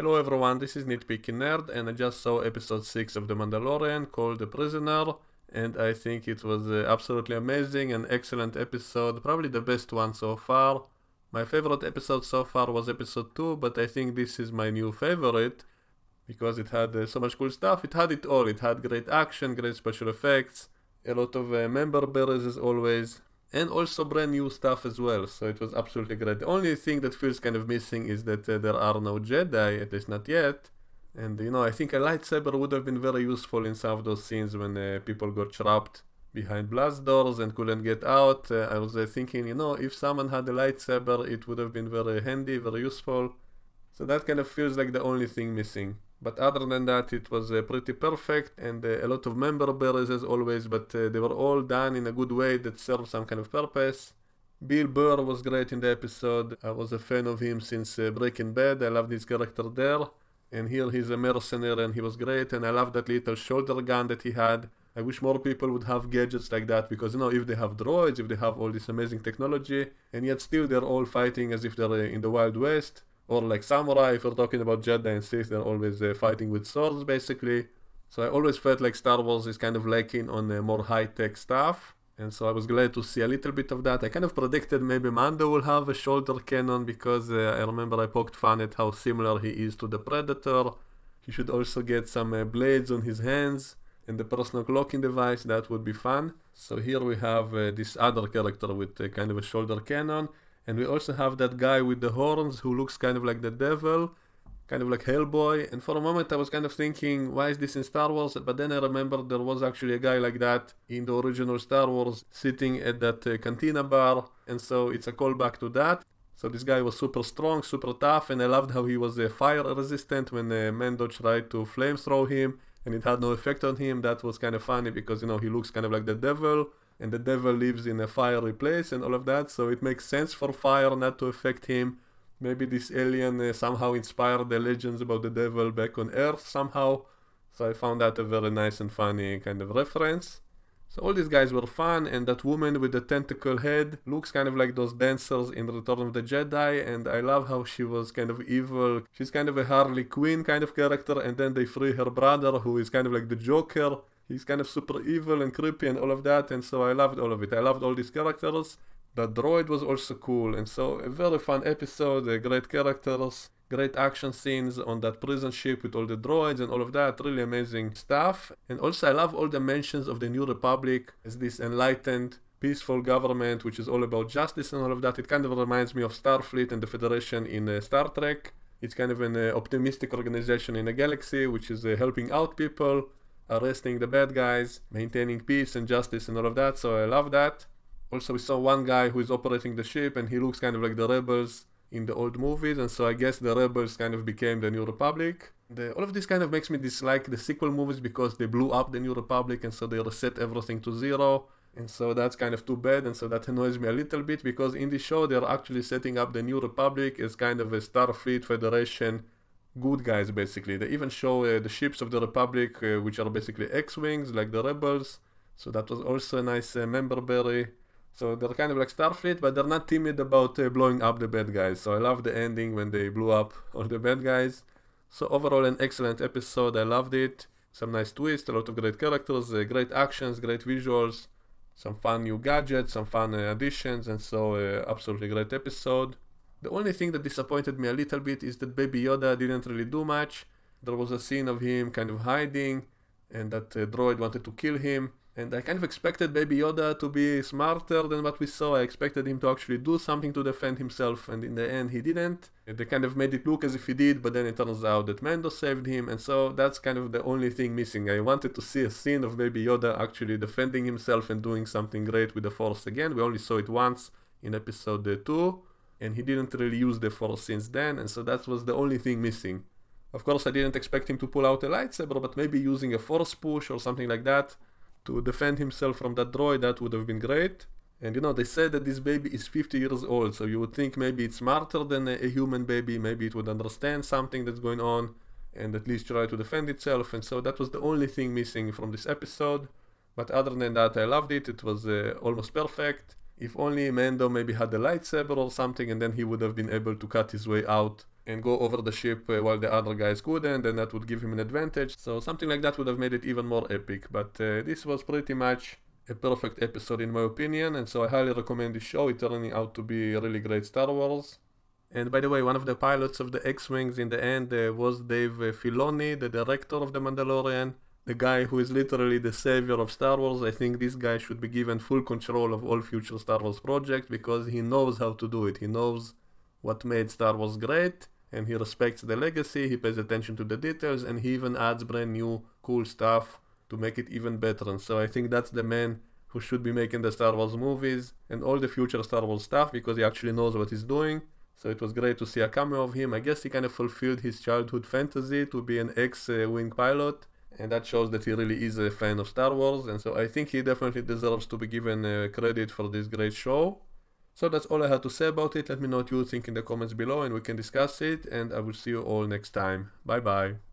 Hello everyone, this is Nitpicking Nerd, and I just saw episode 6 of The Mandalorian called The Prisoner, and I think it was absolutely amazing, an excellent episode, probably the best one so far. My favorite episode so far was episode 2, but I think this is my new favorite, because it had so much cool stuff. It had it all. It had great action, great special effects, a lot of member berries as always, and also brand new stuff as well, so it was absolutely great. The only thing that feels kind of missing is that there are no Jedi, at least not yet. And I think a lightsaber would have been very useful in some of those scenes when people got trapped behind blast doors and couldn't get out. I was thinking, if someone had a lightsaber, it would have been very handy, very useful. So that kind of feels like the only thing missing. But other than that, it was pretty perfect, and a lot of member berries as always, but they were all done in a good way that served some kind of purpose. Bill Burr was great in the episode. I was a fan of him since Breaking Bad. I loved his character there. And here he's a mercenary and he was great, and I love that little shoulder gun that he had. I wish more people would have gadgets like that, because if they have droids, if they have all this amazing technology, and yet still they're all fighting as if they're in the Wild West. Or like samurai, if we're talking about Jedi and Sith, they're always fighting with swords basically. So I always felt like Star Wars is kind of lacking on more high-tech stuff. And so I was glad to see a little bit of that. I kind of predicted maybe Mando will have a shoulder cannon, because I remember I poked fun at how similar he is to the Predator. He should also get some blades on his hands and the personal clocking device. That would be fun. So here we have this other character with kind of a shoulder cannon. And we also have that guy with the horns who looks kind of like the devil, kind of like Hellboy. And for a moment I was kind of thinking, why is this in Star Wars? But then I remembered there was actually a guy like that in the original Star Wars sitting at that cantina bar. And so it's a callback to that. So this guy was super strong, super tough, and I loved how he was fire resistant when Mando tried to flamethrow him and it had no effect on him. That was kind of funny because, he looks kind of like the devil. And the devil lives in a fiery place and all of that, so it makes sense for fire not to affect him. Maybe this alien somehow inspired the legends about the devil back on Earth somehow. So I found that a very nice and funny kind of reference. So all these guys were fun, and that woman with the tentacle head looks kind of like those dancers in Return of the Jedi, and I love how she was kind of evil. She's kind of a Harley Quinn kind of character, and then they free her brother, who is kind of like the Joker. He's kind of super evil and creepy and all of that, and so I loved all of it. I loved all these characters. The droid was also cool, and so a very fun episode, great characters, great action scenes on that prison ship with all the droids and all of that, really amazing stuff. And also I love all the mentions of the New Republic as this enlightened, peaceful government which is all about justice and all of that. It kind of reminds me of Starfleet and the Federation in Star Trek. It's kind of an optimistic organization in a galaxy which is helping out people, arresting the bad guys, maintaining peace and justice and all of that, so I love that. Also we saw one guy who is operating the ship, and he looks kind of like the rebels in the old movies, and so I guess the rebels kind of became the New Republic. All of this kind of makes me dislike the sequel movies because they blew up the New Republic, and so they reset everything to zero, and so that's kind of too bad, and so that annoys me a little bit, because in the show they're actually setting up the New Republic as kind of a Starfleet Federation good guys basically. They even show the ships of the Republic which are basically X-Wings like the rebels, so that was also a nice member berry. So they're kind of like Starfleet, but they're not timid about blowing up the bad guys, so I love the ending when they blew up all the bad guys. So overall an excellent episode, I loved it. Some nice twists, a lot of great characters, great actions, great visuals, some fun new gadgets, some fun additions, and so absolutely great episode. The only thing that disappointed me a little bit is that Baby Yoda didn't really do much. There was a scene of him kind of hiding, and that droid wanted to kill him. And I kind of expected Baby Yoda to be smarter than what we saw. I expected him to actually do something to defend himself, and in the end he didn't. They kind of made it look as if he did, but then it turns out that Mando saved him, and so that's kind of the only thing missing. I wanted to see a scene of Baby Yoda actually defending himself and doing something great with the Force again. We only saw it once in episode 2. And he didn't really use the Force since then, and so that was the only thing missing. Of course I didn't expect him to pull out a lightsaber, but maybe using a Force push or something like that to defend himself from that droid, that would have been great. And they said that this baby is 50 years old, so you would think maybe it's smarter than a human baby, maybe it would understand something that's going on and at least try to defend itself, and so that was the only thing missing from this episode. But other than that I loved it, it was almost perfect. If only Mando maybe had a lightsaber or something, and then he would have been able to cut his way out and go over the ship while the other guys couldn't, and that would give him an advantage. So something like that would have made it even more epic. But this was pretty much a perfect episode in my opinion, and so I highly recommend this show. It turning out to be really great Star Wars. And by the way, one of the pilots of the X-Wings in the end was Dave Filoni, the director of The Mandalorian, the guy who is literally the savior of Star Wars. I think this guy should be given full control of all future Star Wars projects because he knows how to do it. He knows what made Star Wars great, and he respects the legacy, he pays attention to the details, and he even adds brand new cool stuff to make it even better. And so I think that's the man who should be making the Star Wars movies and all the future Star Wars stuff, because he actually knows what he's doing. So it was great to see a cameo of him. I guess he kind of fulfilled his childhood fantasy to be an ex-wing pilot, and that shows that he really is a fan of Star Wars, and so I think he definitely deserves to be given credit for this great show. So that's all I had to say about it. Let me know what you think in the comments below and we can discuss it, and I will see you all next time. Bye bye.